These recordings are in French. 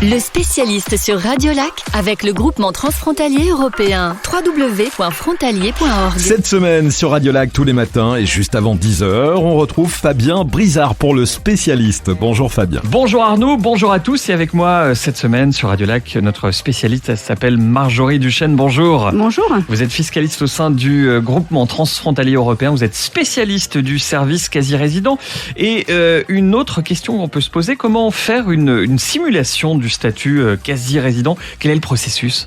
Le spécialiste sur Radiolac avec le groupement transfrontalier européen www.frontalier.org. Cette semaine sur Radiolac tous les matins et juste avant 10h, on retrouve Fabien Brizard pour le spécialiste. Bonjour Fabien. Bonjour Arnaud, bonjour à tous et avec moi cette semaine sur Radiolac, notre spécialiste elle s'appelle Marjorie Duchesne. Bonjour. Bonjour. Vous êtes fiscaliste au sein du groupement transfrontalier européen, vous êtes spécialiste du service quasi-résident et une autre question qu'on peut se poser, comment faire une simulation du statut quasi-résident? Quel est le processus ?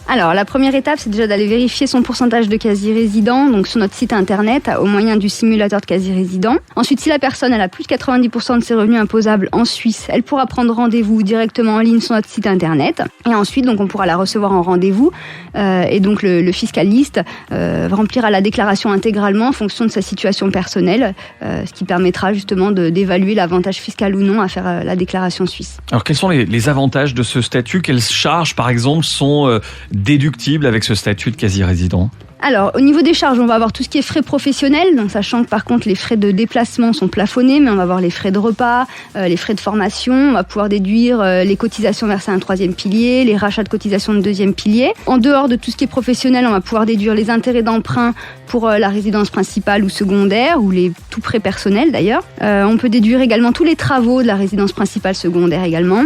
Alors, la première étape, c'est déjà d'aller vérifier son pourcentage de quasi-résident, donc sur notre site internet, au moyen du simulateur de quasi-résident. Ensuite, si la personne elle a plus de 90% de ses revenus imposables en Suisse, elle pourra prendre rendez-vous directement en ligne sur notre site internet. Et ensuite, donc, on pourra la recevoir en rendez-vous. Et donc, le fiscaliste remplira la déclaration intégralement en fonction de sa situation personnelle, ce qui permettra justement d'évaluer l'avantage fiscal ou non à faire la déclaration suisse. Alors, quels sont les avantages de ce statut? Quelles charges, par exemple, sont déductibles avec ce statut de quasi-résident? Alors, au niveau des charges, on va avoir tout ce qui est frais professionnels, donc sachant que par contre les frais de déplacement sont plafonnés, mais on va avoir les frais de repas, les frais de formation, on va pouvoir déduire les cotisations versées à un troisième pilier, les rachats de cotisations de deuxième pilier. En dehors de tout ce qui est professionnel, on va pouvoir déduire les intérêts d'emprunt pour la résidence principale ou secondaire, ou les tout prêts personnels d'ailleurs. On peut déduire également tous les travaux de la résidence principale secondaire également.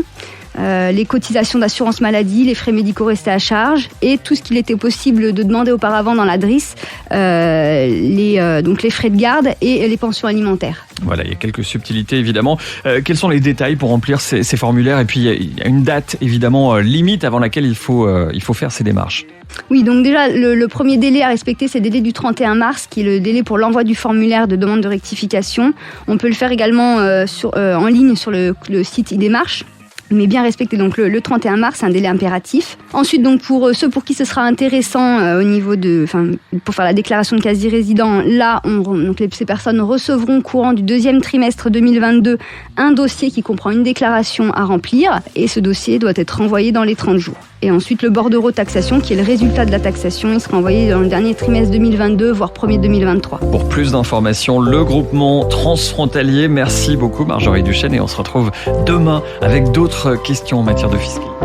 Les cotisations d'assurance maladie, les frais médicaux restés à charge et tout ce qu'il était possible de demander auparavant dans la DRIS, donc les frais de garde et les pensions alimentaires. Voilà, il y a quelques subtilités évidemment. Quels sont les détails pour remplir ces formulaires? Et puis il y a une date évidemment limite avant laquelle il faut faire ces démarches. Oui, donc déjà le premier délai à respecter, c'est le délai du 31 mars qui est le délai pour l'envoi du formulaire de demande de rectification. On peut le faire également en ligne sur le site iDémarche. Mais bien respecté, donc le 31 mars, c'est un délai impératif. Ensuite, donc pour ceux pour qui ce sera intéressant au niveau pour faire la déclaration de quasi-résident, là, ces personnes recevront courant du deuxième trimestre 2022 un dossier qui comprend une déclaration à remplir et ce dossier doit être renvoyé dans les 30 jours. Et ensuite, le bordereau taxation, qui est le résultat de la taxation, il sera envoyé dans le dernier trimestre 2022, voire premier 2023. Pour plus d'informations, le groupement transfrontalier. Merci beaucoup Marjorie Duchesne et on se retrouve demain avec d'autres questions en matière de fiscalité.